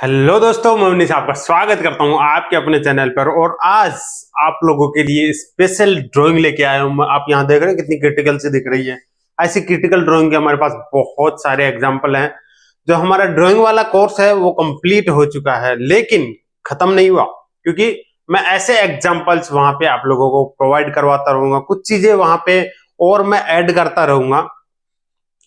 Hello दोस्तों, मैं मनीष आपका स्वागत करता हूं आपके अपने चैनल पर। और आज आप लोगों के लिए स्पेशल ड्राइंग लेके आया हूं। आप यहां देख रहे हैं कितनी क्रिटिकल से दिख रही है। ऐसी क्रिटिकल ड्राइंग के हमारे पास बहुत सारे एग्जांपल हैं। जो हमारा ड्राइंग वाला कोर्स है वो कंप्लीट हो चुका है, लेकिन खत्म नहीं हुआ, क्योंकि मैं ऐसे एग्जाम्पल्स वहां पे आप लोगों को प्रोवाइड करवाता रहूंगा। कुछ चीजें वहां पे और मैं ऐड करता रहूंगा।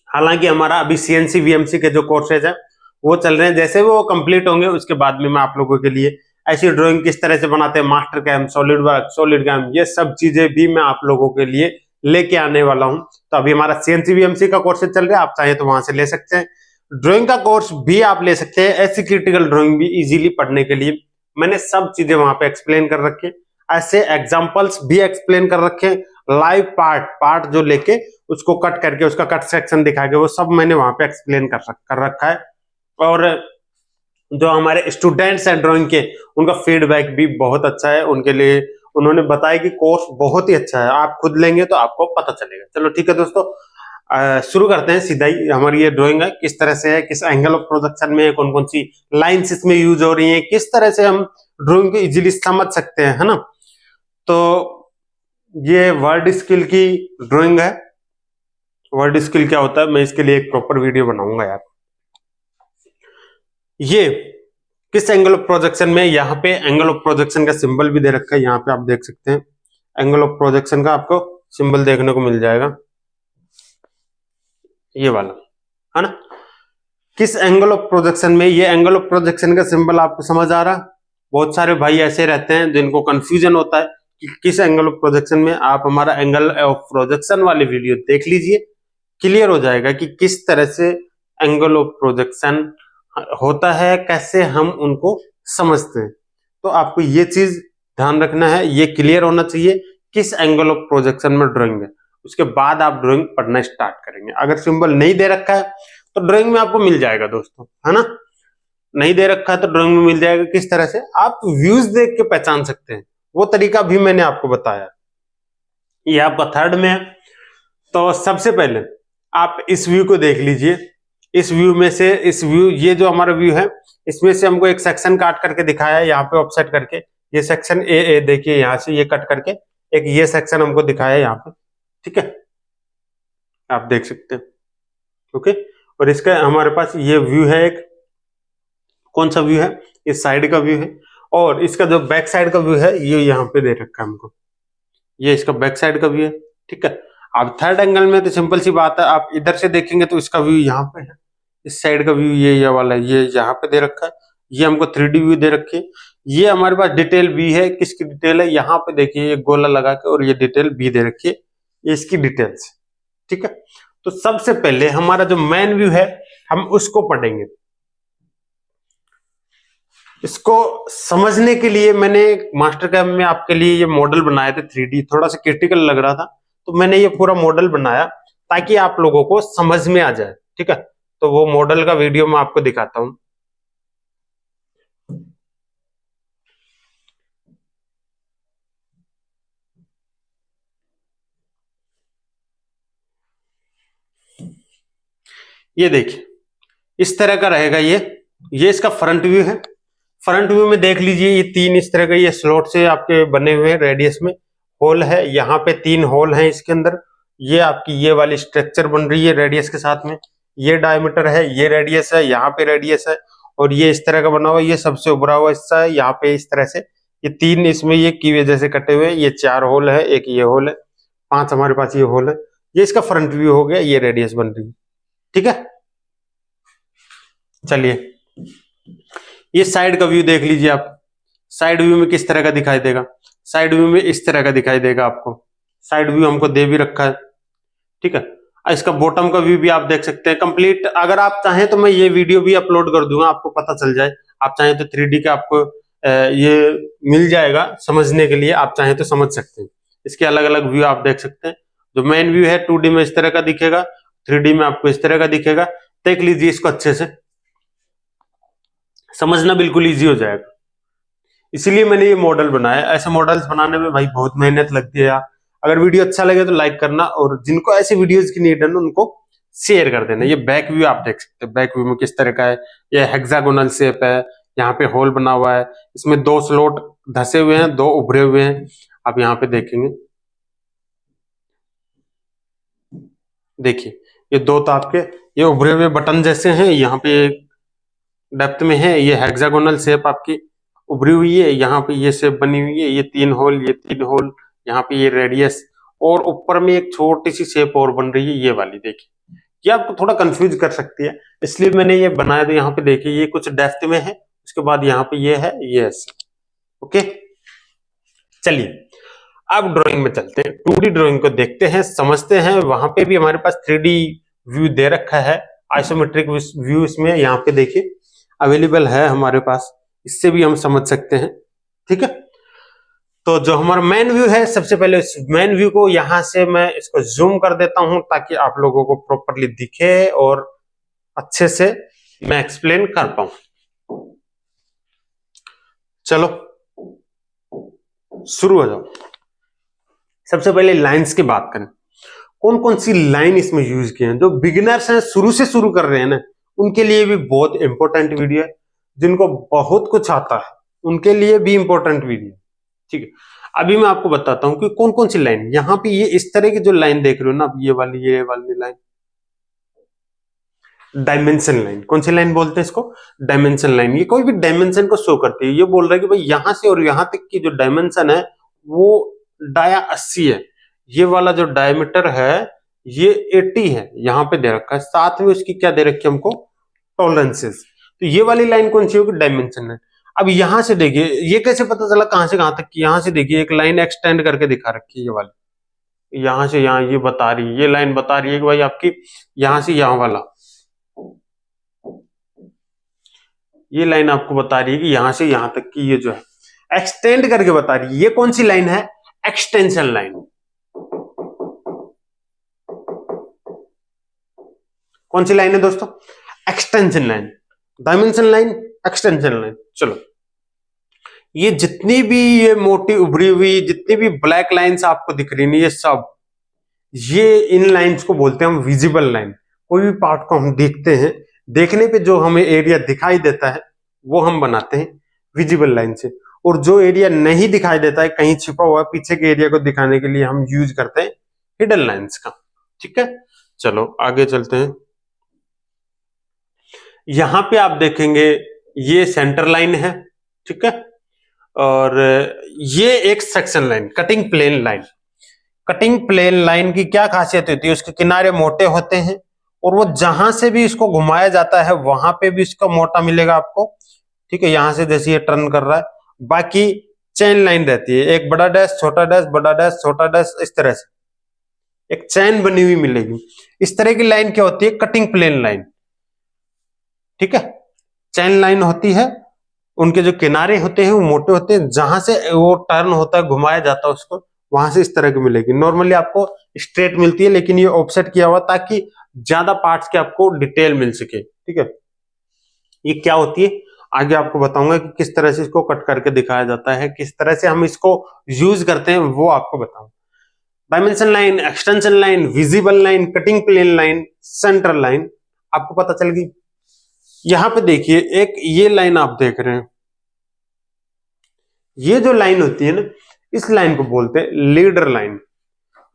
हालांकि हमारा अभी सीएनसी वीएमसी के जो कोर्सेज है वो चल रहे हैं। जैसे वो कंप्लीट होंगे उसके बाद में मैं आप लोगों के लिए ऐसी ड्राइंग किस तरह से बनाते हैं, master cam, solid work, solid cam, ये सब चीजें भी मैं आप लोगों के लिए लेके आने वाला हूं। तो अभी हमारा सीएनसी वीएमसी का कोर्स चल रहा है, आप चाहे तो वहां से ले सकते हैं। ड्राइंग का कोर्स भी आप ले सकते हैं। ऐसी क्रिटिकल ड्राइंग भी इजीली पढ़ने के लिए मैंने सब चीजें वहां पे एक्सप्लेन कर रखे। ऐसे एग्जाम्पल्स भी एक्सप्लेन कर रखे, लाइव पार्ट जो लेके उसको कट करके उसका कट सेक्शन दिखा के वो सब मैंने वहां पे एक्सप्लेन कर रखा है। और जो हमारे स्टूडेंट्स हैं ड्राइंग के, उनका फीडबैक भी बहुत अच्छा है। उनके लिए उन्होंने बताया कि कोर्स बहुत ही अच्छा है, आप खुद लेंगे तो आपको पता चलेगा। चलो ठीक है दोस्तों, शुरू करते हैं सीधा ही। हमारी ये ड्राइंग है किस तरह से है, किस एंगल ऑफ प्रोजेक्शन में, कौन कौन सी लाइंस इसमें यूज हो रही हैं, किस तरह से हम ड्राइंग को इजीली समझ सकते हैं, है ना। तो ये वर्ड स्किल की ड्राइंग है। वर्ड स्किल क्या होता है, मैं इसके लिए एक प्रॉपर वीडियो बनाऊंगा यार। ये किस एंगल ऑफ प्रोजेक्शन में, यहाँ पे एंगल ऑफ प्रोजेक्शन का सिंबल भी दे रखा है। यहाँ पे आप देख सकते हैं एंगल ऑफ प्रोजेक्शन का आपको सिंबल देखने को मिल जाएगा, ये वाला, है ना। किस एंगल ऑफ प्रोजेक्शन में, ये एंगल ऑफ प्रोजेक्शन का सिंबल आपको समझ आ रहा। बहुत सारे भाई ऐसे रहते हैं जिनको कंफ्यूजन होता है कि किस एंगल ऑफ प्रोजेक्शन में। आप हमारा एंगल ऑफ प्रोजेक्शन वाली वीडियो देख लीजिए, क्लियर हो जाएगा कि किस तरह से एंगल ऑफ प्रोजेक्शन होता है, कैसे हम उनको समझते हैं। तो आपको ये चीज ध्यान रखना है, ये क्लियर होना चाहिए किस एंगल ऑफ प्रोजेक्शन में ड्राइंग है। उसके बाद आप ड्राइंग पढ़ना स्टार्ट करेंगे। अगर सिंबल नहीं दे रखा है तो ड्राइंग में आपको मिल जाएगा दोस्तों, है ना। नहीं दे रखा है तो ड्राइंग में मिल जाएगा। किस तरह से आप व्यूज देख के पहचान सकते हैं, वो तरीका भी मैंने आपको बताया। ये आपका थर्ड में है। तो सबसे पहले आप इस व्यू को देख लीजिए। इस व्यू में से, इस व्यू, ये जो हमारा व्यू है, इसमें से हमको एक सेक्शन काट करके दिखाया है यहाँ पे ऑफसेट करके। ये सेक्शन ए देखिए, यहाँ से ये कट करके एक ये सेक्शन हमको दिखाया है यहाँ पे, ठीक है, आप देख सकते हैं। ओके, और इसका हमारे पास ये व्यू है एक, कौन सा व्यू है, इस साइड का व्यू है। और इसका जो बैक साइड का व्यू है ये यहाँ पे दे रखा है हमको, ये इसका बैक साइड का व्यू है, ठीक है। अब थर्ड एंगल में तो सिंपल सी बात है, आप इधर से देखेंगे तो इसका व्यू यहाँ पे है, इस साइड का व्यू ये वाला ये यहाँ पे दे रखा है। ये हमको 3D व्यू दे रखी है। ये हमारे पास डिटेल भी है। किसकी डिटेल है, यहाँ पे देखिए ये गोला लगा के, और ये डिटेल भी दे रखी है, ये इसकी डिटेल्स, ठीक है। तो सबसे पहले हमारा जो मेन व्यू है हम उसको पढ़ेंगे। इसको समझने के लिए मैंने मास्टर कैम में आपके लिए ये मॉडल बनाए थे 3D। थोड़ा सा क्रिटिकल लग रहा था तो मैंने ये पूरा मॉडल बनाया ताकि आप लोगों को समझ में आ जाए, ठीक है। तो वो मॉडल का वीडियो मैं आपको दिखाता हूं। ये देखिए इस तरह का रहेगा। ये इसका फ्रंट व्यू है। फ्रंट व्यू में देख लीजिए ये तीन इस तरह का ये स्लॉट से आपके बने हुए हैं, रेडियस में होल है। यहाँ पे 3 होल हैं इसके अंदर। ये आपकी ये वाली स्ट्रक्चर बन रही है रेडियस के साथ में। ये डायमीटर है, ये रेडियस है, यहाँ पे रेडियस है, और ये इस तरह का बना हुआ, ये सबसे उभरा हुआ हिस्सा है। यहाँ पे इस तरह से ये 3 इसमें ये की वजह से कटे हुए, ये 4 होल है, एक ये होल है, 5 हमारे पास ये होल है। ये इसका फ्रंट व्यू हो गया, ये रेडियस बन रही है, ठीक है। चलिए ये साइड का व्यू देख लीजिए आप। साइड व्यू में किस तरह का दिखाई देगा, साइड व्यू में इस तरह का दिखाई देगा आपको। साइड व्यू हमको दे भी रखा है, ठीक है। इसका बॉटम का व्यू भी आप देख सकते हैं कंप्लीट। अगर आप चाहें तो मैं ये वीडियो भी अपलोड कर दूंगा, आपको पता चल जाए। आप चाहें तो 3D का आपको ये मिल जाएगा समझने के लिए, आप चाहें तो समझ सकते हैं। इसके अलग अलग व्यू आप देख सकते हैं। जो मेन व्यू है 2D में इस तरह का दिखेगा, 3D में आपको इस तरह का दिखेगा। देख लीजिए इसको, अच्छे से समझना बिल्कुल ईजी हो जाएगा। इसीलिए मैंने ये मॉडल बनाया। ऐसे मॉडल्स बनाने में भाई बहुत मेहनत लगती है यार। अगर वीडियो अच्छा लगे तो लाइक करना, और जिनको ऐसे वीडियोस की नीड है ना उनको शेयर कर देना। ये बैक व्यू आप देख सकते हैं, बैक व्यू में किस तरह का है। ये हेक्सागोनल शेप है, यहाँ पे होल बना हुआ है, इसमें 2 स्लॉट धसे हुए हैं, 2 उभरे हुए हैं। आप यहाँ पे देखेंगे, देखिए ये 2 तो आपके ये उभरे हुए बटन जैसे हैं, यहाँ पे डेप्थ में है, ये हेक्सागोनल शेप आपकी उभरी हुई है, यहाँ पे ये शेप बनी हुई है, ये 3 होल, ये 3 होल, यहाँ पे ये रेडियस, और ऊपर में एक छोटी सी शेप और बन रही है, ये वाली देखिए। ये आपको थोड़ा कंफ्यूज कर सकती है, इसलिए मैंने ये बनाया। तो यहाँ पे देखिए ये कुछ डेप्थ में है, उसके बाद यहाँ पे ये है, ये ऐसे। ओके, चलिए अब ड्राइंग में चलते हैं, 2D ड्राइंग को देखते हैं, समझते हैं। वहां पे भी हमारे पास 3D व्यू दे रखा है, आइसोमेट्रिक व्यू इसमें यहाँ पे देखिए अवेलेबल है हमारे पास, इससे भी हम समझ सकते हैं। ठीक है, तो जो हमारा मेन व्यू है, सबसे पहले इस मेन व्यू को यहां से मैं इसको जूम कर देता हूं ताकि आप लोगों को प्रॉपरली दिखे और अच्छे से मैं एक्सप्लेन कर पाऊं। चलो शुरू हो जाओ। सबसे पहले लाइंस की बात करें, कौन कौन सी लाइन इसमें यूज किए हैं। जो बिगिनर्स हैं, शुरू से शुरू कर रहे हैं ना, उनके लिए भी बहुत इंपॉर्टेंट वीडियो है। जिनको बहुत कुछ आता है उनके लिए भी इंपॉर्टेंट वीडियो। ठीक है, अभी मैं आपको बताता हूं कि कौन कौन सी लाइन। यहाँ पे ये इस तरह की जो लाइन देख रहे हो ना, ये वाली लाइन डायमेंशन लाइन। कौन सी लाइन बोलते हैं इसको? Dimension line. ये कोई भी डायमेंशन को शो करती है। ये बोल रहा है कि भाई यहां से और यहां तक की जो डायमेंशन है वो डाया 80 है, ये वाला जो डायमीटर है ये 80 है, यहां पे दे रखा है। साथ में उसकी क्या दे रखी है हमको? टॉलरेंसेस। तो ये वाली लाइन कौन सी होगी? डायमेंशन है। अब यहां से देखिए, ये कैसे पता चला कहां से कहां तक की? यहां से देखिए एक लाइन एक्सटेंड करके दिखा रखी है, ये वाली यहां से यहां, ये बता रही है, ये लाइन बता रही है कि भाई आपकी यहां से यहां वाला, ये लाइन आपको बता रही है कि यहां से यहां तक की ये जो है एक्सटेंड करके बता रही है। ये कौन सी लाइन है? Extension line. कौन सी लाइन है दोस्तों? Extension line. Dimension line, extension line. चलो, ये जितनी भी ये मोटी उभरी हुई जितनी भी ब्लैक लाइंस आपको दिख रही है, ये सब, ये इन लाइंस को बोलते हैं हम विजिबल लाइन। कोई भी पार्ट को हम देखते हैं, देखने पे जो हमें एरिया दिखाई देता है वो हम बनाते हैं विजिबल लाइन से। और जो एरिया नहीं दिखाई देता है, कहीं छिपा हुआ पीछे के एरिया को दिखाने के लिए हम यूज करते हैं हिडन लाइंस का। ठीक है, चलो आगे चलते हैं। यहां पे आप देखेंगे ये सेंटर लाइन है, ठीक है, और ये एक section line, cutting plane line. Cutting plane line की क्या खासियत होती है? उसके किनारे मोटे होते हैं और वो जहां से भी इसको घुमाया जाता है वहां पे भी इसका मोटा मिलेगा आपको। ठीक है, यहां से जैसे ये टर्न कर रहा है, बाकी चेन लाइन रहती है, एक बड़ा डैश, छोटा डैश, बड़ा डैश, छोटा डैश, इस तरह से एक चेन बनी हुई मिलेगी। इस तरह की लाइन क्या होती है? Cutting plane line. ठीक है, चेन लाइन होती है, उनके जो किनारे होते हैं वो मोटे होते हैं, जहां से वो टर्न होता है, घुमाया जाता है उसको, वहां से इस तरह की मिलेगी। नॉर्मली आपको स्ट्रेट मिलती है, लेकिन ये ऑफसेट किया हुआ ताकि ज्यादा पार्ट्स के आपको डिटेल मिल सके। ठीक है, ये क्या होती है आगे आपको बताऊंगा कि किस तरह से इसको कट करके दिखाया जाता है, किस तरह से हम इसको यूज करते हैं वो आपको बताऊंगा। Dimension line, extension line, visible line, cutting plane line, centre line आपको पता चल गई। यहां पे देखिए एक ये लाइन आप देख रहे हैं, ये जो लाइन होती है ना, इस लाइन को बोलते हैं लीडर लाइन।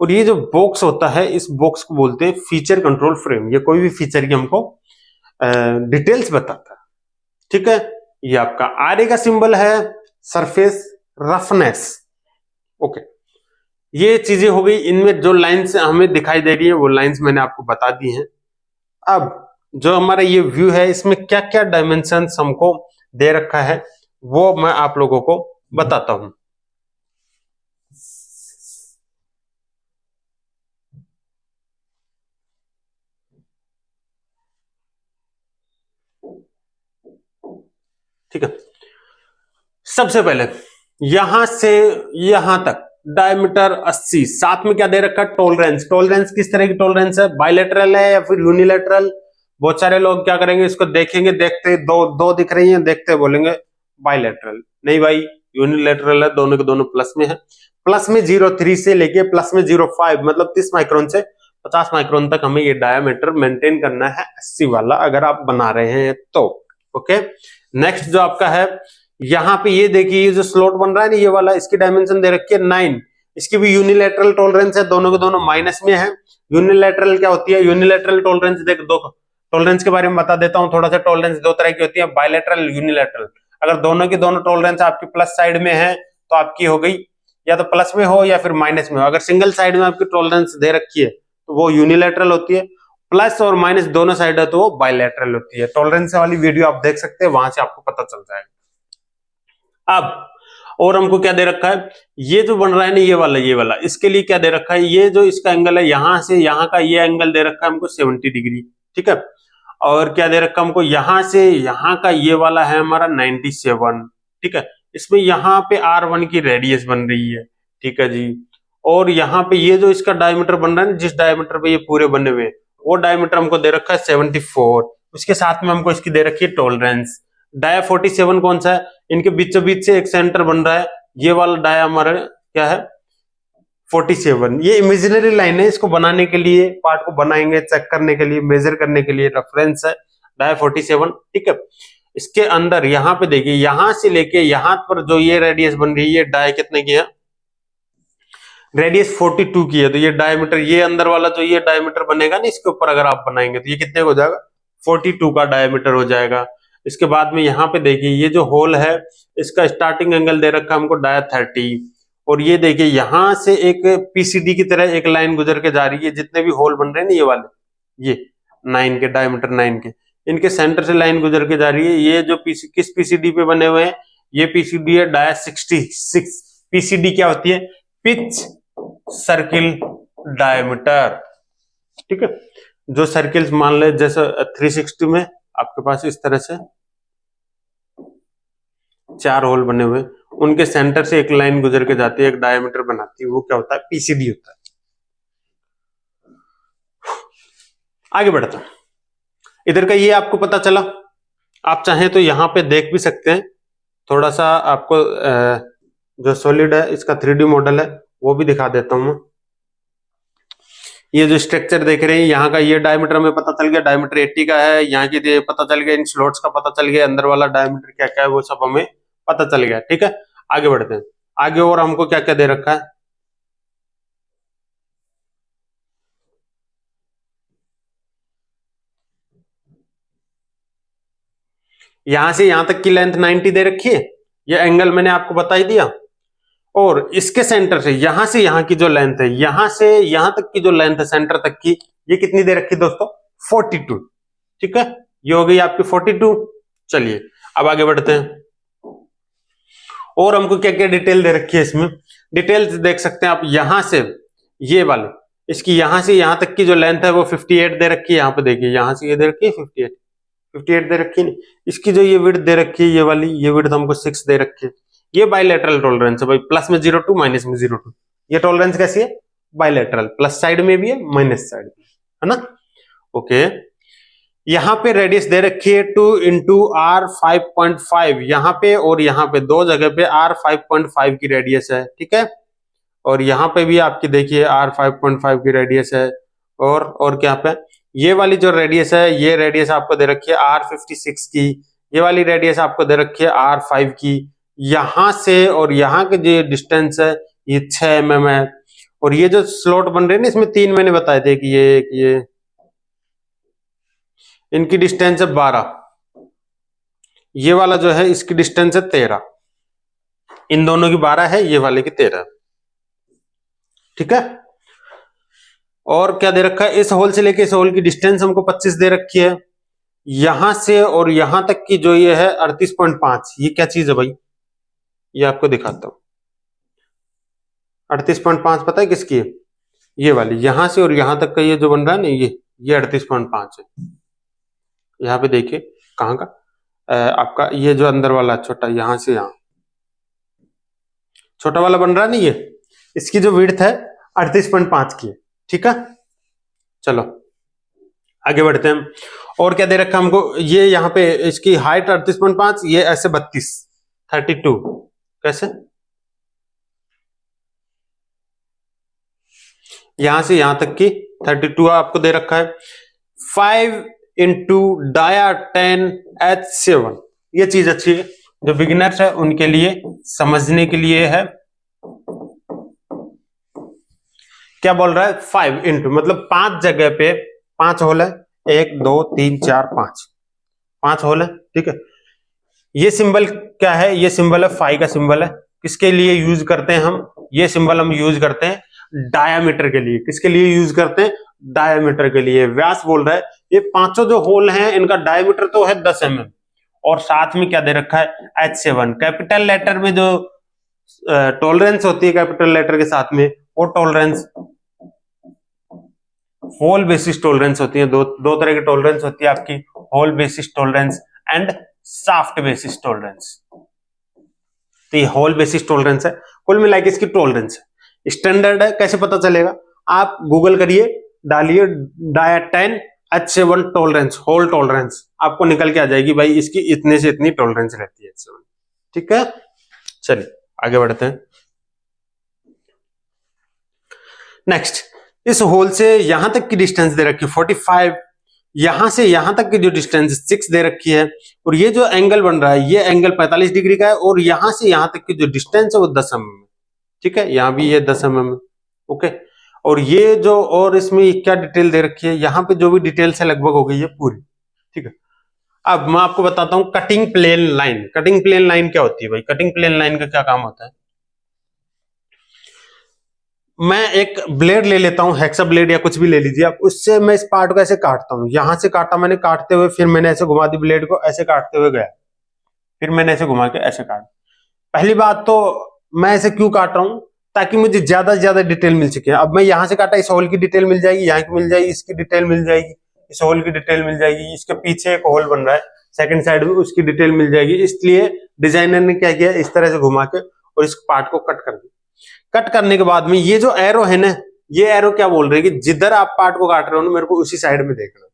और ये जो बॉक्स होता है, इस बॉक्स को बोलते हैं फीचर कंट्रोल फ्रेम। ये कोई भी फीचर की हमको डिटेल्स बताता है। ठीक है, ये आपका आरए का सिंबल है, सरफेस रफनेस। ओके, ये चीजें हो गई। इनमें जो लाइंस हमें दिखाई दे रही है वो लाइंस मैंने आपको बता दी हैं। अब जो हमारा ये व्यू है, इसमें क्या क्या डायमेंशंस हमको दे रखा है वो मैं आप लोगों को बताता हूं। ठीक है, सबसे पहले यहां से यहां तक डायमीटर 80, साथ में क्या दे रखा है? टॉलरेंस। टॉलरेंस किस तरह की टॉलरेंस है? बायलैटरल है या फिर यूनिलैटरल? बहुत सारे लोग क्या करेंगे, इसको देखेंगे, देखते दो दिख रही हैं, देखते बोलेंगे बायलैटरल। नहीं भाई, यूनिलैटरल है, दोनों के दोनों प्लस में है। प्लस में 0.3 से लेके प्लस में 0.5 मतलब 30 माइक्रोन से 50 माइक्रोन तक हमें ये डायमीटर मेंटेन करना है 80 वाला, अगर आप बना रहे हैं तो। ओके, नेक्स्ट जो आपका है, यहाँ पे ये देखिए, ये जो स्लॉट बन रहा है ना ये वाला, इसकी डायमेंशन दे रखी है 9, इसकी भी यूनिलैटरल टॉलरेंस है, दोनों के दोनों माइनस में है। यूनिलैटरल क्या होती है? यूनिलैटरल टॉलरेंस देख, दो टॉलरेंस के बारे में बता देता हूं थोड़ा सा। टॉलरेंस दो तरह की होती है, बायलैटरल, यूनिलैटरल। अगर दोनों की दोनों टॉलरेंस आपकी प्लस साइड में है तो आपकी हो गई, या तो प्लस में हो या फिर माइनस में हो। अगर सिंगल साइड में आपकी टॉलरेंस दे रखी है तो वो यूनिलैटरल होती है, प्लस और माइनस दोनों साइड है तो वो बायलैटरल होती है। टॉलरेंस वाली वीडियो आप देख सकते हैं, वहां से आपको पता चल जाएगा। अब और हमको क्या दे रखा है, ये जो बन रहा है ना ये वाला, इसके लिए क्या दे रखा है, ये जो इसका एंगल है यहां से यहां का ये एंगल दे रखा है हमको 70 डिग्री, ठीक है। और क्या दे रखा है हमको, यहां से यहां का ये वाला है हमारा 97, ठीक है। इसमें यहाँ पे R1 की रेडियस बन रही है, ठीक है जी। और यहाँ पे ये जो इसका डायमीटर बन रहा है, जिस डायमीटर पे ये पूरे बने हुए हैं, वो डायमीटर हमको दे रखा है 74। उसके साथ में हमको इसकी दे रखी है टॉलरेंस। डाया 47 कौन सा है, इनके बीचों बीच से एक सेंटर बन रहा है, ये वाला डाया हमारा क्या है 47। ये इमेजिनरी लाइन है, इसको बनाने के लिए, पार्ट को बनाएंगे, चेक करने के लिए, मेजर करने के लिए रेफरेंस है डाया 47, ठीक है। इसके अंदर यहाँ पे देखिए, यहां से लेके यहां पर जो ये रेडियस बन रही है, डाया कितने की है, रेडियस 42 की है। तो ये डायमीटर, ये अंदर वाला जो ये डायमीटर बनेगा ना, इसके ऊपर अगर आप बनाएंगे तो ये कितने हो जाएगा, 42 का डायमीटर हो जाएगा। इसके बाद में यहाँ पे देखिए, ये जो होल है इसका स्टार्टिंग एंगल दे रखा है हमको डाया 30। और ये देखिए यहां से एक पीसीडी की तरह एक लाइन गुजर के जा रही है, जितने भी होल बन रहे हैं ना ये वाले, ये 9 के डायमीटर 9 के, इनके सेंटर से लाइन गुजर के जा रही है। ये जो किस पीसीडी पे बने हुए हैं, ये पीसीडी है डाया 66। पीसीडी क्या होती है, पिच सर्किल डायमीटर, ठीक है। जो सर्किल्स मान ले, जैसे 360 में आपके पास इस तरह से 4 होल बने हुए, उनके सेंटर से एक लाइन गुजर के जाती है, एक डायमीटर बनाती है, वो क्या होता है, पीसीडी होता है। आगे बढ़ता है, इधर का ये आपको पता चला। आप चाहें तो यहां पे देख भी सकते हैं, थोड़ा सा आपको जो सॉलिड है इसका 3D मॉडल है वो भी दिखा देता हूं मैं। ये जो स्ट्रक्चर देख रहे हैं, यहाँ का ये डायमीटर हमें पता चल गया, डायमीटर 80 का है। यहाँ की पता चल गया, इन स्लॉट्स का पता चल गया, अंदर वाला डायमीटर क्या क्या है वो सब हमें पता चल गया, ठीक है। आगे बढ़ते हैं, आगे और हमको क्या क्या दे रखा है। यहां से यहां तक की लेंथ 90 दे रखी है, ये एंगल मैंने आपको बता ही दिया। और इसके सेंटर से यहां की जो लेंथ है, यहां से यहां तक की जो लेंथ है सेंटर तक की, ये कितनी दे रखी दोस्तों, 42, ठीक है। ये हो गई आपकी 42। चलिए अब आगे बढ़ते हैं, और हमको क्या क्या डिटेल दे रखी है इसमें। डिटेल्स देख सकते हैं आप, यहां से ये वाले, इसकी यहां से यहां तक की जो लेंथ है वो 58 दे रखी है। यहाँ पे देखिए, यहां से ये दे रखी है 58 दे रखी है। इसकी जो ये विड्थ दे रखी है, ये वाली, ये विड्थ हमको 6 दे रखी है। ये बायलैटरल टॉलरेंस है भाई, प्लस में 0.2 माइनस में 0.2। ये टॉलरेंस कैसी है, बायलैटरल, प्लस साइड में भी है माइनस साइड में, है ना। ओके, यहां पे रेडियस दे रखी है 2 इंटू R 5.5 यहाँ पे, और यहाँ पे दो जगह पे R 5.5 की रेडियस है, ठीक है। और यहाँ पे भी आपकी देखिए R 5.5 की रेडियस है। और क्या पे ये वाली जो रेडियस है, ये रेडियस आपको दे रखी है R 56 की। ये वाली रेडियस आपको दे रखी है R 5 की। यहां से और यहाँ के जो डिस्टेंस है ये 6 mm है। और ये जो स्लॉट बन रहे हैं ना, इसमें 3 मैंने बताए थे कि ये इनकी डिस्टेंस है 12, ये वाला जो है इसकी डिस्टेंस है 13, इन दोनों की 12 है, ये वाले की 13, ठीक है। और क्या दे रखा है, इस होल से लेके इस होल की डिस्टेंस हमको 25 दे रखी है। यहां से और यहां तक की जो ये है 38.5, ये क्या चीज है भाई, ये आपको दिखाता हूं। 38.5 पता है किसकी है, ये वाली, यहां से और यहां तक का ये जो बन रहा है ना, ये 38.5 है। यहाँ पे देखिए कहाँ का आपका ये जो अंदर वाला छोटा, यहां से यहां छोटा वाला बन रहा है ना, ये इसकी जो विड्थ है 38.5 की है, ठीक है। चलो आगे बढ़ते हैं, और क्या दे रखा हमको, ये यहाँ पे इसकी हाइट 38.5, ये ऐसे 32 कैसे, यहां से यहां तक की 32 आपको दे रखा है। 5 इंटू डाया 10H7, ये चीज अच्छी है, जो बिगिनर्स है उनके लिए समझने के लिए है। क्या बोल रहा है 5 इंटू, मतलब 5 जगह पे 5 होल है, 1 2 3 4 5 होल है, ठीक है। ये सिंबल क्या है, ये सिंबल है फाई का सिंबल है। किसके लिए यूज करते हैं हम, ये सिंबल हम यूज करते हैं डायामीटर के लिए। किसके लिए यूज करते हैं, डायामीटर के लिए। व्यास बोल रहा है ये पांचों जो होल हैं इनका डायामीटर तो है 10 mm, और साथ में क्या दे रखा है H7। कैपिटल लेटर में जो टॉलरेंस होती है कैपिटल लेटर के साथ में, वो टॉलरेंस होल बेसिस टॉलरेंस होती है। दो तरह की टॉलरेंस होती है आपकी, hole basis tolerance and shaft basis tolerance. तो ये होल बेसिस टॉलरेंस है, कुल मिला के इसकी टॉलरेंस है। स्टैंडर्ड है, कैसे पता चलेगा, आप गूगल करिए, डालिए dia 10 H7 tolerance, whole tolerance, आपको निकल के आ जाएगी भाई इसकी इतने से इतनी टॉलरेंस रहती है H7, ठीक है। चलिए आगे बढ़ते हैं। नेक्स्ट, इस होल से यहां तक की डिस्टेंस दे रखी 45, यहां से यहां तक की जो डिस्टेंस 6 दे रखी है, और ये जो एंगल बन रहा है ये एंगल 45 डिग्री का है, और यहां से यहां तक की जो डिस्टेंस है वो 10 mm है, ठीक है। यहां भी ये 10 mm है, ओके। और ये जो, और इसमें क्या डिटेल दे रखी है, यहां पे जो भी डिटेल्स है लगभग हो गई है पूरी, ठीक है। अब मैं आपको बताता हूं cutting plane line. Cutting plane line क्या होती है भाई, कटिंग प्लेन लाइन का क्या काम होता है। मैं एक ब्लेड ले लेता हूं, हेक्सा ब्लेड या कुछ भी ले लीजिए आप, उससे मैं इस पार्ट को ऐसे काटता हूं। यहां से काटा मैंने, काटते हुए फिर मैंने ऐसे घुमा दी ब्लेड को, ऐसे काटते हुए गया, फिर मैंने ऐसे घुमा के ऐसे काट। पहली बात तो मैं ऐसे क्यों काट रहा हूं, ताकि मुझे ज्यादा से ज्यादा डिटेल मिल सके। अब मैं यहां से काटा, इस होल की डिटेल मिल जाएगी, यहाँ की मिल जाएगी, इसकी डिटेल मिल जाएगी, इस होल की डिटेल मिल जाएगी, इसके पीछे एक होल बन रहा है सेकंड साइड में, उसकी डिटेल मिल जाएगी। इसलिए डिजाइनर ने क्या किया, इस तरह से घुमा के और इस पार्ट को कट कर दिया। कट करने के बाद में ये जो एरो है ना, ये एरो क्या बोल रही है कि जिधर आप पार्ट को काट रहे हो ना, मेरे को उसी साइड में देखना।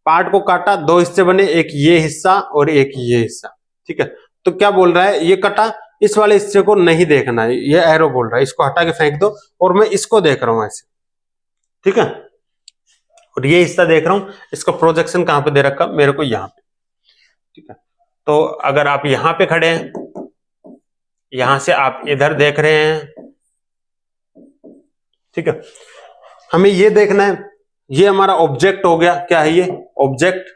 पार्ट को काटा, दो हिस्से बने, एक ये हिस्सा और एक ये हिस्सा, ठीक है। तो क्या बोल रहा है, ये कटा, इस वाले हिस्से को नहीं देखना है, ये एरो बोल रहा है इसको हटा के फेंक दो, और मैं इसको देख रहा हूं ऐसे, ठीक है। और ये हिस्सा देख रहा हूं, इसका प्रोजेक्शन कहां पे दे रखा, मेरे को यहां पे, ठीक है। तो अगर आप यहां पे खड़े हैं, यहां से आप इधर देख रहे हैं, ठीक है। हमें ये देखना है, ये हमारा ऑब्जेक्ट हो गया, क्या है ये ऑब्जेक्ट,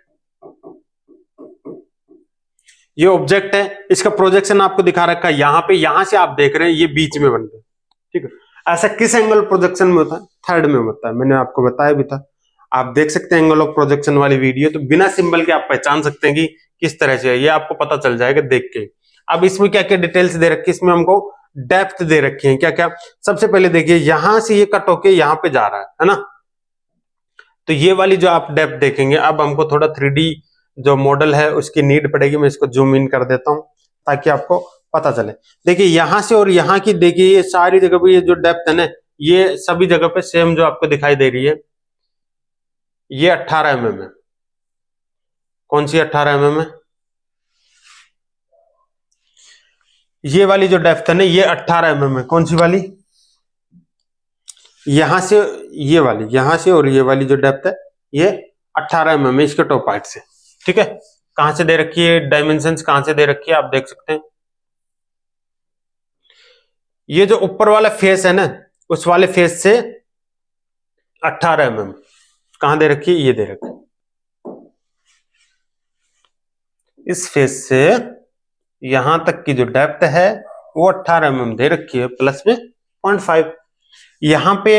ये ऑब्जेक्ट है, इसका प्रोजेक्शन आपको दिखा रखा है यहां पे, यहां से आप देख रहे हैं ये बीच में बन रहा है, ठीक है। ऐसा किस एंगल प्रोजेक्शन में होता है, थर्ड में होता है, मैंने आपको बताया भी था। आप देख सकते हैं एंगल ऑफ प्रोजेक्शन वाली वीडियो, तो बिना सिंबल के आप पहचान सकते हैं कि किस तरह से है, ये आपको पता चल जाएगा देख के। अब इसमें क्या क्या डिटेल्स दे रखी है, इसमें हमको डेप्थ दे रखी है, क्या क्या। सबसे पहले देखिए, यहां से ये कट होके यहां पे जा रहा है ना, तो ये वाली जो आप डेप्थ देखेंगे। अब हमको थोड़ा 3D जो मॉडल है उसकी नीड पड़ेगी, मैं इसको जूम इन कर देता हूं ताकि आपको पता चले। देखिए यहां से और यहां की, देखिए ये सारी जगह पे ये जो डेप्थ है ना, ये सभी जगह पे सेम जो आपको दिखाई दे रही है, ये 18 mm है। कौन सी 18 mm है, ये वाली जो डेप्थ है ना, ये 18 mm है। कौन सी वाली, यहां से ये वाली, यहां से और ये वाली जो डेप्थ है ये 18 mm है इसके टॉप पार्ट से, ठीक है। कहां से दे रखी है, डायमेंशंस कहां से दे रखी है आप देख सकते हैं। ये जो ऊपर वाला फेस है ना, उस वाले फेस से 18 mm कहां दे रखी है, ये दे रखी है। इस फेस से यहां तक की जो डेप्थ है वो 18 mm दे रखी है, प्लस में 0.5। यहां पे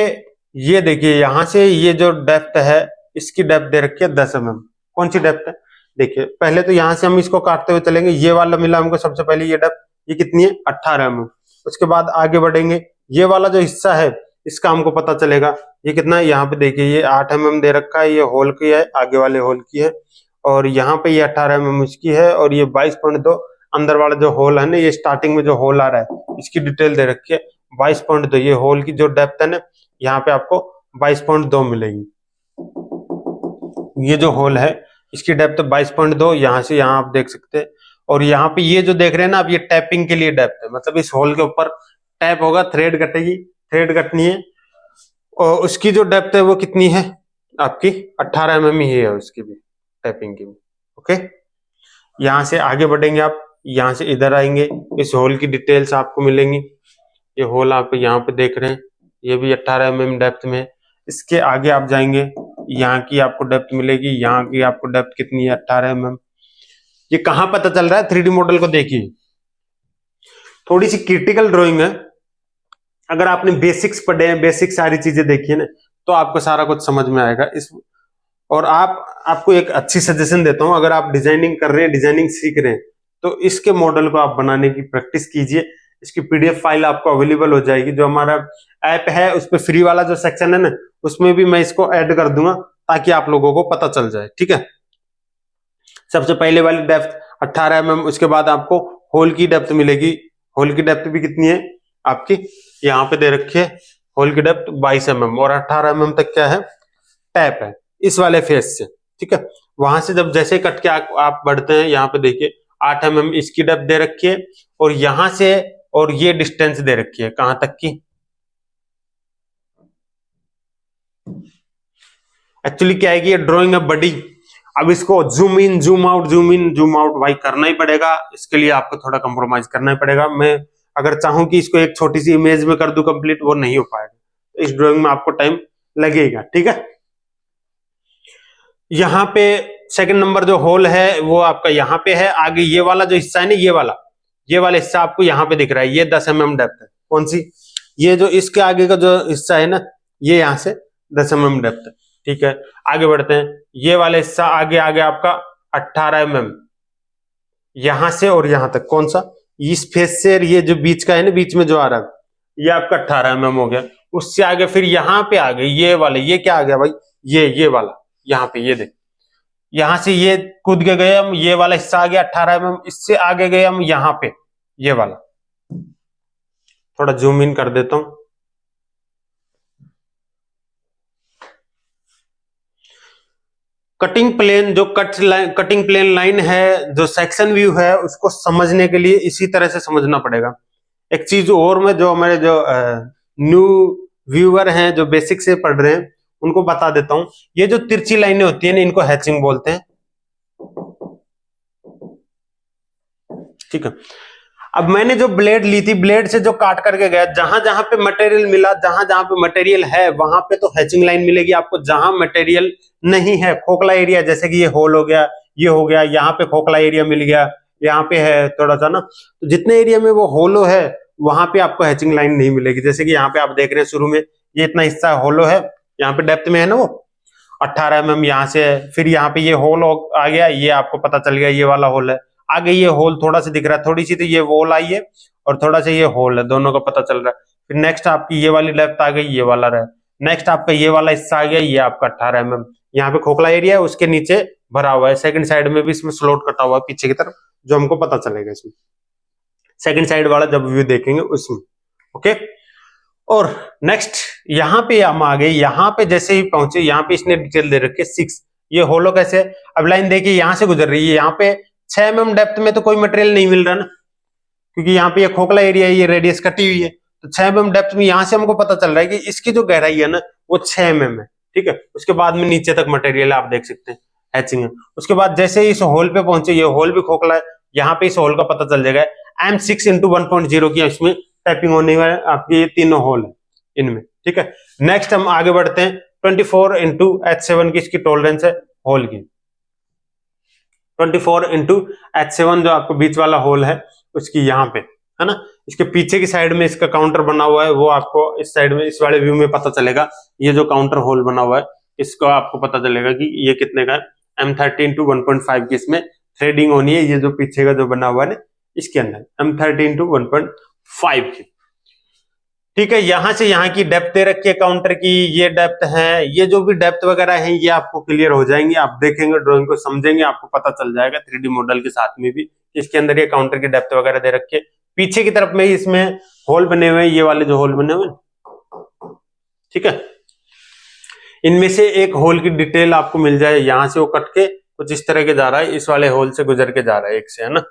ये देखिए, यहां से ये जो डेप्थ है इसकी डेप्थ दे रखी है 10 mm। कौन सी डेप्थ है, देखिए पहले तो यहां से हम इसको काटते हुए चलेंगे, ये वाला मिला हमको सबसे पहले, ये डेप्थ ये कितनी है 18 mm। उसके बाद आगे बढ़ेंगे, ये वाला जो हिस्सा है इसका हमको पता चलेगा ये कितना है। यहाँ पे देखिए ये 8 mm दे रखा है, ये होल की है, आगे वाले होल की है, और यहाँ पे ये 18 mm इसकी है, और ये 22.2 अंदर वाला जो होल है ना, ये स्टार्टिंग में जो होल आ रहा है इसकी डिटेल दे रखी है 22.2। ये होल की जो डेप्थ है ना, यहाँ पे आपको 22.2 मिलेगी। ये जो होल है इसकी डेप्थ 22.2, यहाँ से यहाँ आप देख सकते हैं। और यहाँ पे ये जो देख रहे हैं ना आप, ये टैपिंग के लिए डेप्थ है, मतलब इस होल के ऊपर टैप होगा, थ्रेड कटेगी, थ्रेड कटनी है, और उसकी जो डेप्थ है वो कितनी है आपकी 18 mm ही है, उसकी भी टैपिंग की भी, ओके। यहाँ से आगे बढ़ेंगे आप, यहाँ से इधर आएंगे, इस होल की डिटेल्स आपको मिलेंगी। ये होल आप यहाँ पे देख रहे हैं, ये भी 18 mm डेप्थ में है। इसके आगे आप जाएंगे, यहाँ की आपको डेप्थ मिलेगी, यहाँ की आपको डेप्थ कितनी है, 18 mm। ये कहाँ पता चल रहा है, 3D मॉडल को देखिए, थोड़ी सी क्रिटिकल ड्राइंग है। अगर आपने बेसिक्स पढ़े हैं, बेसिक सारी चीजें देखी है ना, तो आपको सारा कुछ समझ में आएगा। इस और आपको एक अच्छी सजेशन देता हूं, अगर आप डिजाइनिंग कर रहे हैं, डिजाइनिंग सीख रहे हैं, तो इसके मॉडल को आप बनाने की प्रैक्टिस कीजिए। इसकी पीडीएफ फाइल आपको अवेलेबल हो जाएगी। जो हमारा ऐप है उस पर फ्री वाला जो सेक्शन है ना, उसमें भी मैं इसको ऐड कर दूंगा ताकि आप लोगों को पता चल जाए। ठीक है, सबसे पहले वाली डेप्थ 18 mm, उसके बाद आपको होल की डेप्थ मिलेगी। होल की डेप्थ भी कितनी है आपकी, यहाँ पे दे रखी है, होल की डेप्थ 22 mm और 18 mm तक क्या है, टैप है इस वाले फेस से। ठीक है, वहां से जब जैसे कट के आप बढ़ते हैं, यहाँ पे देखिए 8 mm इसकी डेप्थ दे रखी है, और यहां से और ये डिस्टेंस दे रखी है कहां तक की। एक्चुअली क्या है कि ये ड्राइंग है बड़ी, अब इसको zoom in zoom out, zoom in zoom out भाई करना ही पड़ेगा। इसके लिए आपको थोड़ा कंप्रोमाइज करना ही पड़ेगा। मैं अगर चाहूं कि इसको एक छोटी सी इमेज में कर दूं कंप्लीट, वो नहीं हो पाएगा। इस ड्राइंग में आपको टाइम लगेगा। ठीक है, यहाँ पे सेकंड नंबर जो होल है वो आपका यहाँ पे है। आगे ये वाला जो हिस्सा है ना, ये वाला हिस्सा आपको यहाँ पे दिख रहा है, ये 10 mm डेप्थ है। कौन सी, ये जो इसके आगे का जो हिस्सा है ना, ये यहाँ से 10 mm डेप्थ है। ठीक है, आगे बढ़ते हैं। ये वाला हिस्सा आगे आगे आपका 18 mm, यहां से और यहां तक कौन सा, इस फेस से ये जो बीच का है ना, बीच में जो आ रहा है, ये आपका 18 mm हो गया। उससे आगे फिर यहाँ पे आ गए ये वाले, ये क्या आ गया भाई, ये वाला, यहाँ पे ये देख, यहां से ये कूद के गए हम, ये वाला हिस्सा आ गया 18 mm। इससे आगे गए हम यहाँ पे, ये वाला, थोड़ा जूम इन कर देता हूं। कटिंग प्लेन, जो कटिंग प्लेन लाइन है, जो सेक्शन व्यू है, उसको समझने के लिए इसी तरह से समझना पड़ेगा। एक चीज और मैं जो हमारे जो न्यू व्यूअर हैं, जो बेसिक से पढ़ रहे हैं, उनको बता देता हूं। ये जो तिरछी लाइनें होती है ना, इनको हैचिंग बोलते हैं। ठीक है, अब मैंने जो ब्लेड ली थी, ब्लेड से जो काट करके गया, जहां जहां पे मटेरियल मिला, जहां जहां पे मटेरियल है, वहां पे तो हैचिंग लाइन मिलेगी आपको। जहां मटेरियल नहीं है, खोखला एरिया, जैसे कि ये होल हो गया, ये हो गया, यहाँ पे खोखला एरिया मिल गया, यहाँ पे है थोड़ा सा ना, तो जितने एरिया में वो होलो है, वहां पे आपको हैचिंग लाइन नहीं मिलेगी। जैसे कि यहाँ पे आप देख रहे हैं, शुरू में ये इतना हिस्सा होलो है, यहाँ पे डेप्थ में है ना वो 18 mm, यहाँ से फिर यहाँ पे ये होल आ गया, ये आपको पता चल गया ये वाला होल है। आगे ये होल थोड़ा सा दिख रहा है, थोड़ी सी तो ये वॉल आई है, और थोड़ा सा ये होल है, दोनों का पता चल रहा है। फिर नेक्स्ट आपकी ये वाली डेप्थ आ गई, ये वाला रहा। नेक्स्ट आपका ये वाला हिस्सा आ गया, ये आपका 18 mm, यहाँ पे खोखला एरिया है, उसके नीचे भरा हुआ है। सेकंड साइड में भी इसमें स्लॉट कटा हुआ है पीछे की तरफ, जो हमको पता चलेगा इसमें सेकंड साइड वाला जब व्यू देखेंगे उसमें। ओके, और नेक्स्ट यहाँ पे हम आ गए, यहाँ पे जैसे ही पहुंचे, यहाँ पे इसने डिटेल दे रखी है 6। ये होलो कैसे, अब लाइन देखिए यहाँ से गुजर रही है, यहाँ पे 6 mm डेप्थ में तो कोई मटेरियल नहीं मिल रहा ना, क्योंकि यहाँ पे ये खोखला एरिया है, ये रेडियस कटी हुई है, तो 6 mm डेप्थ में यहाँ से हमको पता चल रहा है कि इसकी जो गहराई है ना, वो 6 mm है। ठीक है, उसके बाद में नीचे तक मटेरियल आप देख सकते हैं, हैचिंग है। उसके बाद जैसे ही इस होल पे पहुंचे, ये होल भी खोखला है, यहाँ पे इस होल का पता चल जाएगा। M6 × 1.0 की इसमें टैपिंग होने वाले आपके ये तीनों होल है इनमें। ठीक है, नेक्स्ट हम आगे बढ़ते हैं। 24 × H7 की इसकी टॉलरेंस है होल की। 24 × H7 जो आपको बीच वाला होल है, उसकी यहाँ पे है ना, इसके पीछे की साइड में इसका काउंटर बना हुआ है, वो आपको इस साइड में, इस वाले व्यू में पता चलेगा। ये जो काउंटर होल बना हुआ है, इसको आपको पता चलेगा कि ये कितने का है। M13 × 1.5 की इसमें थ्रेडिंग होनी है, ये जो पीछे का जो बना हुआ है ना, इसके अंदर M13 × 1.5 की। ठीक है, यहां से यहाँ की डेप्थ दे रखी है काउंटर की, ये डेप्थ है, ये जो भी डेप्थ वगैरह है, ये आपको क्लियर हो जाएंगे। आप देखेंगे ड्राइंग को, समझेंगे, आपको पता चल जाएगा 3D मॉडल के साथ में भी इसके अंदर ये काउंटर की डेप्थ वगैरह दे रखी है। पीछे की तरफ में इसमें होल बने हुए हैं, ये वाले जो होल बने हुए हैं। ठीक है, इनमें से एक होल की डिटेल आपको मिल जाए, यहां से वो कट के कुछ इस तरह के जा रहा है, इस वाले होल से गुजर के जा रहा है, एक से है ना,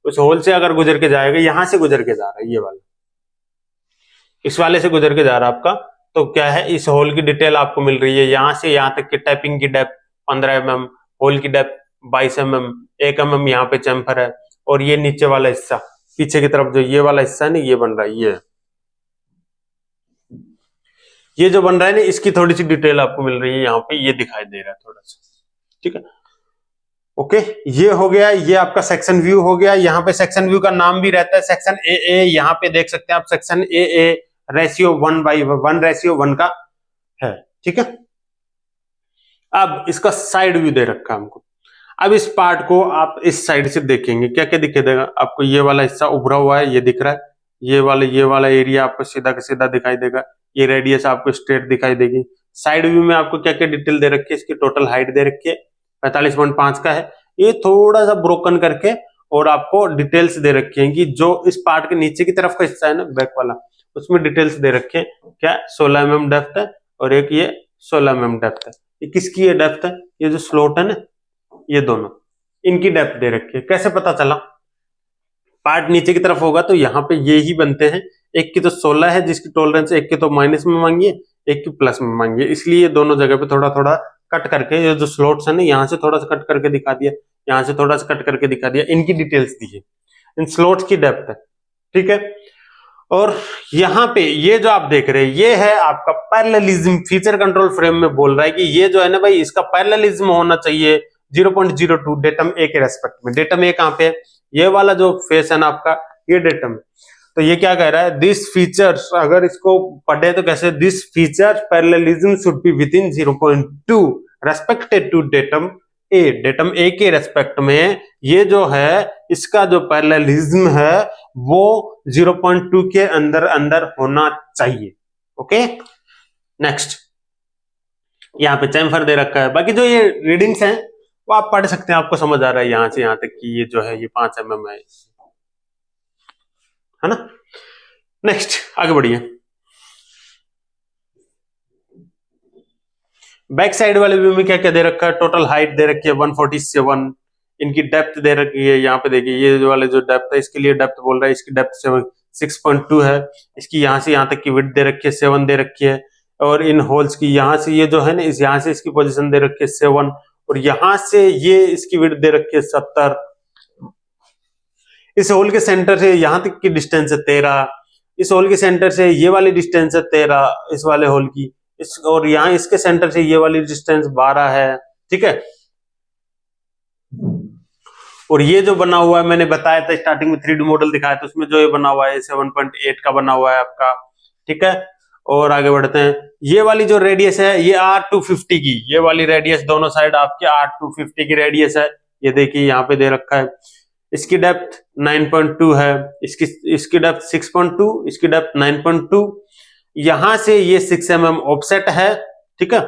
उस होल से अगर गुजर के जाएगा, यहां से गुजर के जा रहा है, ये वाला इस वाले से गुजर के जा रहा है आपका, तो क्या है, इस होल की डिटेल आपको मिल रही है। यहां से यहां तक की टैपिंग की डेप्थ 15 mm, होल की डेप्थ 22 mm, 1 mm यहाँ पे चैम्फर है, और ये नीचे वाला हिस्सा पीछे की तरफ जो ये वाला हिस्सा है ना, ये बन रहा है, ये जो बन रहा है ना, इसकी थोड़ी सी डिटेल आपको मिल रही है यहाँ पे, ये दिखाई दे रहा है थोड़ा सा, ठीक है। ओके, ये हो गया, ये आपका सेक्शन व्यू हो गया। यहाँ पे सेक्शन व्यू का नाम भी रहता है सेक्शन ए। यहाँ पे देख सकते हैं आप, सेक्शन ए रेशियो 1:1 का है, ठीक है। अब इसका साइड व्यू दे रखा है हमको। अब इस पार्ट को आप इस साइड से देखेंगे, क्या क्या दिखाई देगा आपको। ये वाला हिस्सा उभरा हुआ है, ये दिख रहा है। ये वाला एरिया आपको सीधा का सीधा दिखाई देगा। ये रेडियस आपको स्ट्रेट दिखाई देगी। साइड व्यू में आपको क्या क्या डिटेल दे रखी है, इसकी टोटल हाइट दे रखी है 45.5 का है। ये थोड़ा सा ब्रोकन करके और आपको डिटेल्स दे रखी है कि जो इस पार्ट के नीचे की तरफ का हिस्सा है ना, बैक वाला, उसमें डिटेल्स दे रखे हैं। क्या 16 mm डेप्थ है, और एक ये 16 mm डेप्थ है। ये किसकी है डेप्थ है, ये जो स्लॉट है ना, ये दोनों इनकी डेप्थ दे रखी है। कैसे पता चला, पार्ट नीचे की तरफ होगा तो यहाँ पे ये ही बनते हैं। एक की तो 16 है जिसकी टॉलरेंस, एक की तो माइनस में मांगिए, एक की प्लस में मांगिए, इसलिए दोनों जगह पे थोड़ा थोड़ा कट करके, ये जो स्लॉट्स है ना, यहाँ से थोड़ा सा कट करके दिखा दिया, यहाँ से थोड़ा सा कट करके दिखा दिया, इनकी डिटेल्स दी है, इन स्लॉट्स की डेप्थ है, ठीक है। और यहाँ पे ये जो आप देख रहे हैं, ये है आपका पैरेललिज्म। फीचर कंट्रोल फ्रेम में बोल रहा है कि ये जो है ना भाई, इसका पैरेललिज्म होना चाहिए 0.02 डेटम ए के रेस्पेक्ट में। डेटम ए कहां पे है, ये वाला जो फेस है ना आपका, ये डेटम। तो ये क्या कह रहा है, दिस फीचर्स, अगर इसको पढ़े तो कैसे, this feature parallelism should be within 0.2 respected to datum A. Datum A के रेस्पेक्ट में ये जो है, इसका जो पैरेललिज्म है वो 0.2 के अंदर अंदर होना चाहिए। ओके, नेक्स्ट, यहाँ पे चैम्फर दे रखा है। बाकी जो ये रीडिंग्स हैं वो आप पढ़ सकते हैं, आपको समझ आ रहा है यहां से यहां तक कि ये जो है ये 5 mm है ना। नेक्स्ट, आगे बढ़िए। बैक साइड वाले व्यू में क्या क्या दे रखा है, टोटल हाइट दे रखी है 147, इनकी डेप्थ दे रखी है। यहाँ पे देखिए, ये वाले जो डेप्थ है, इसके लिए डेप्थ बोल रहा है, इसकी डेप्थ 6.2 है। इसकी यहाँ से यहाँ तक की विड्थ दे रखी है 7 दे रखी है। और इन होल्स की यहाँ से ये जो है ना, इस यहाँ से इसकी पोजीशन दे रखी है 7, और यहाँ से ये इसकी विड्थ दे रखी है 70। इस होल के सेंटर से यहाँ तक की डिस्टेंस है 13। इस होल के सेंटर से ये वाली डिस्टेंस है 13 इस वाले होल की। और यहाँ इसके सेंटर से ये वाली डिस्टेंस 12 है, ठीक है। और ये जो बना हुआ है, मैंने बताया था स्टार्टिंग में 3D मॉडल दिखाया था, उसमें जो ये बना हुआ है 7.8 का बना हुआ है आपका, ठीक है। और आगे बढ़ते हैं, ये वाली जो रेडियस है ये R250 की, ये वाली रेडियस दोनों साइड आपके R250 की रेडियस है। ये देखिए यहाँ पे दे रखा है। इसकी डेप्थ 9.2 है, इसकी डेप्थ 6.2, इसकी डेप्थ 9.2। यहां से ये 6 mm ऑफसेट है, ठीक है।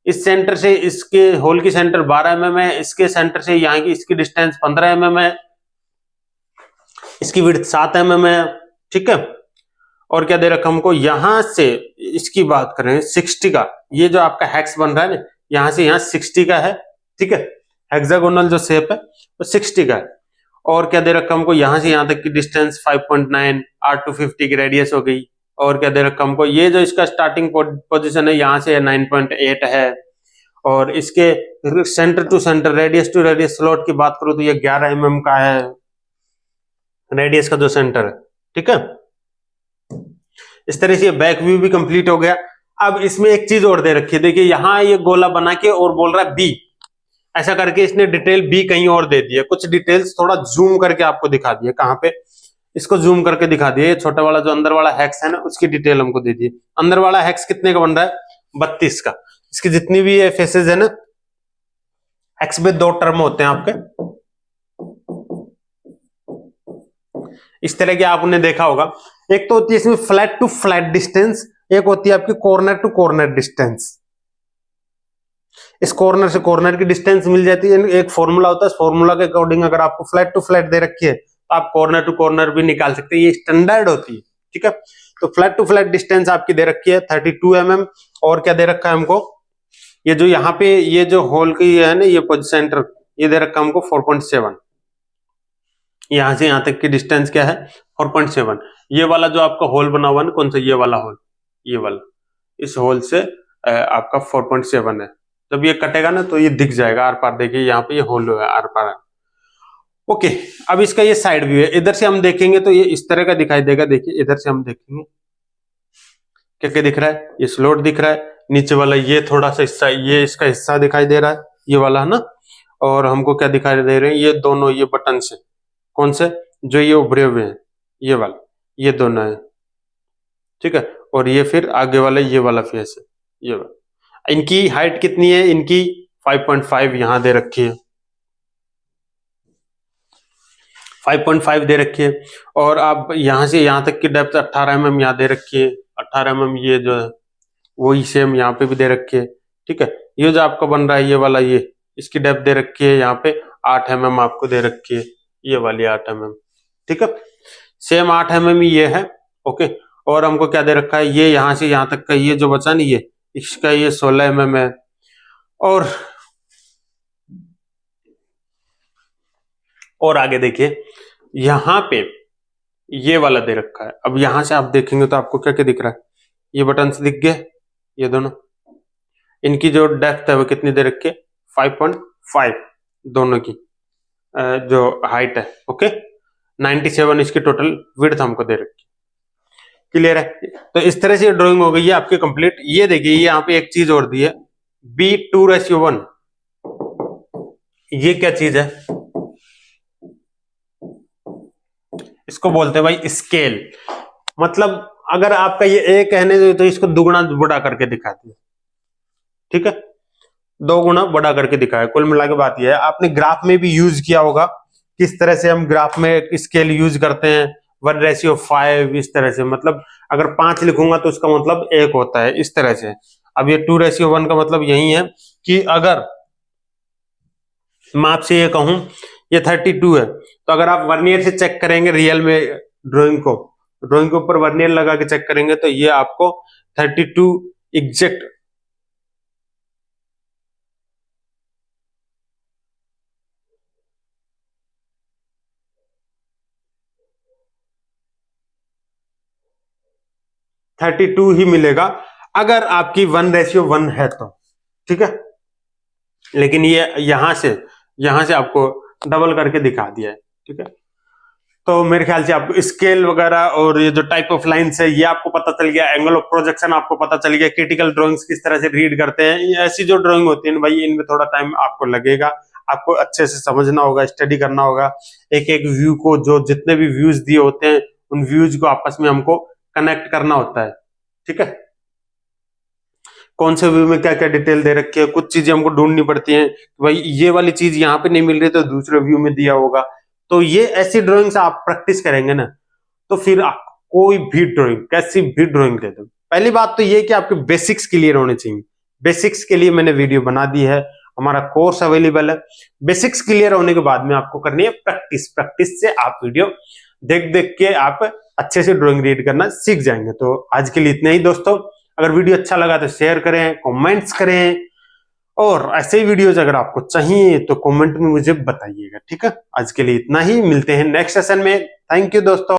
इस सेंटर से इसके होल की सेंटर 12 mm है, इसके सेंटर से यहाँ की इसकी डिस्टेंस 15 mm है, इसकी विड्थ 7 mm है, ठीक है। और क्या दे रखा हमको, यहां से इसकी बात करें 60 का, ये जो आपका हेक्स बन रहा है ना, यहां से यहाँ 60 का है, ठीक है। हेक्सागोनल जो शेप है वो 60 का है। और क्या दे रखा हमको, यहां से यहां तक की डिस्टेंस 5.9, R250 की रेडियस हो गई। और क्या दे रखा हमको, ये जो इसका स्टार्टिंग पोजीशन है यहाँ से 9.8 है। और इसके centre to centre, radius to radius slot की बात करूं तो ये 11 mm का है, रेडियस का जो सेंटर है, ठीक है। इस तरह से बैक व्यू भी कंप्लीट हो गया। अब इसमें एक चीज और दे रखी है, देखिए यहाँ ये गोला बना के और बोल रहा है बी, ऐसा करके इसने डिटेल बी कहीं और दे दी है। कुछ डिटेल्स थोड़ा जूम करके आपको दिखा दिए, कहां पे, इसको जूम करके दिखा दिए। छोटा वाला जो अंदर वाला हेक्स है ना, उसकी डिटेल हमको दे दी। अंदर वाला हेक्स कितने का बन रहा है, 32 का। इसकी जितनी भी ये फेसेस है ना, हेक्स में 2 टर्म होते हैं आपके, इस तरह के आपने देखा होगा। एक तो होती है इसमें फ्लैट टू फ्लैट डिस्टेंस, एक होती है आपकी कॉर्नर टू कॉर्नर डिस्टेंस। इस कॉर्नर से कॉर्नर की डिस्टेंस मिल जाती है, एक फॉर्मूला होता है, इस फॉर्मूला के अकॉर्डिंग अगर आपको फ्लैट टू फ्लैट दे रखी है तो आप कॉर्नर टू कॉर्नर भी निकाल सकते हैं, ये स्टैंडर्ड होती है, ठीक है। तो फ्लैट टू फ्लैट डिस्टेंस आपकी दे रखी है 32 mm। और क्या दे रखा है हमको, ये जो यहाँ पे ये जो होल की है ना, ये सेंटर, ये दे रखा है हमको 4.7। यहां से यहां तक की डिस्टेंस क्या है, 4.7। ये वाला जो आपका होल बना हुआ है ना, कौन सा, ये वाला होल, ये वाला, इस होल से आपका 4.7 है, जब ये कटेगा ना तो ये दिख जाएगा आर पार, देखिए यहाँ पे ये होलो है आर पार। ओके, अब इसका ये साइड व्यू है, इधर से हम देखेंगे तो ये इस तरह का दिखाई देगा। देखिए इधर से हम देखेंगे क्या क्या दिख रहा है, ये स्लॉट दिख रहा है, नीचे वाला ये थोड़ा सा हिस्सा, ये इसका हिस्सा दिखाई दे रहा है, ये वाला है ना। और हमको क्या दिखाई दे रहे हैं, ये दोनों ये बटन से, कौन से, जो ये उभरे हुए हैं, ये वाले, ये दोनों है, ठीक है। और ये फिर आगे वाला ये वाला फेस है, ये वाला। इनकी हाइट कितनी है, इनकी 5.5 यहां दे रखी है, 5.5 दे रखी है। और आप यहां से यहां तक की डेप्थ 18 mm यहाँ दे रखी है, 18 mm ये जो है वही सेम यहाँ पे भी दे रखी है, ठीक है। ये जो आपका बन रहा है ये वाला, ये इसकी डेप्थ दे रखी है यहाँ पे 8 mm आपको दे रखी है, ये वाली 8 mm, ठीक है। सेम 8 mm ये है, ओके। और हमको क्या दे रखा है, ये यहां से यहां तक का ये जो बचा नहीं, ये इसका ये 16 mm है। और आगे देखिए यहां पे ये वाला दे रखा है। अब यहां से आप देखेंगे तो आपको क्या क्या दिख रहा है, ये बटन से दिख गए, ये दोनों, इनकी जो डेप्थ है वो कितनी दे रखी है, 5.5 दोनों की जो हाइट है, ओके। 97 इसकी टोटल विड्थ हमको दे रखी है, क्लियर है। तो इस तरह से ड्राइंग हो गई है आपकी कंप्लीट। ये देखिए यहाँ पे एक चीज और दी है, B2:1, ये क्या चीज है, इसको बोलते हैं भाई स्केल। मतलब अगर आपका ये ए कहने दे तो इसको दुगुना बड़ा करके दिखाती है, ठीक है, 2 गुना बड़ा करके दिखाया। कुल मिला के बात यह है, आपने ग्राफ में भी यूज किया होगा, किस तरह से हम ग्राफ में स्केल यूज करते हैं, 1:5, इस तरह से। मतलब अगर 5 लिखूंगा तो उसका मतलब 1 होता है, इस तरह से। अब ये 2:1 का मतलब यही है कि अगर मैं आपसे ये कहूं ये 32 है, तो अगर आप वर्नियर से चेक करेंगे रियल में ड्राइंग के ऊपर वर्नियर लगा के चेक करेंगे तो ये आपको 32 एग्जैक्ट ही मिलेगा, अगर आपकी 1:1 है तो, ठीक है। लेकिन ये यहां से आपको डबल करके दिखा दिया है, ठीक है। तो मेरे ख्याल से आपको स्केल वगैरह और ये जो टाइप ऑफ लाइंस है ये आपको पता चल गया, एंगल ऑफ प्रोजेक्शन आपको पता चल गया, क्रिटिकल ड्राइंग्स किस तरह से रीड करते हैं। ये ऐसी जो ड्राइंग होती है भाई, इनमें थोड़ा टाइम आपको लगेगा, आपको अच्छे से समझना होगा, स्टडी करना होगा। एक एक व्यू को, जो जितने भी व्यूज दिए होते हैं उन व्यूज को आपस में हमको कनेक्ट करना होता है, ठीक है। कौन से व्यू में क्या क्या डिटेल दे रखी है, कुछ चीजें हमको ढूंढनी पड़ती हैं, भाई ये वाली चीज यहाँ पे नहीं मिल रही तो दूसरे व्यू में दिया होगा। तो ये ऐसी ड्राइंग से आप प्रैक्टिस करेंगे ना, तो फिर आप कोई भी ड्राइंग, कैसी भी ड्राइंग दे दो। पहली बात तो ये कि आपके बेसिक्स क्लियर होने चाहिए। बेसिक्स के लिए मैंने वीडियो बना दी है, हमारा कोर्स अवेलेबल है। बेसिक्स क्लियर होने के बाद में आपको करनी है प्रैक्टिस। प्रैक्टिस से आप वीडियो देख देख के आप अच्छे से ड्राइंग रीड करना सीख जाएंगे। तो आज के लिए इतना ही दोस्तों। अगर वीडियो अच्छा लगा तो शेयर करें, कमेंट्स करें, और ऐसे ही वीडियोज अगर आपको चाहिए तो कमेंट में मुझे बताइएगा, ठीक है। आज के लिए इतना ही, मिलते हैं नेक्स्ट सेशन में। थैंक यू दोस्तों।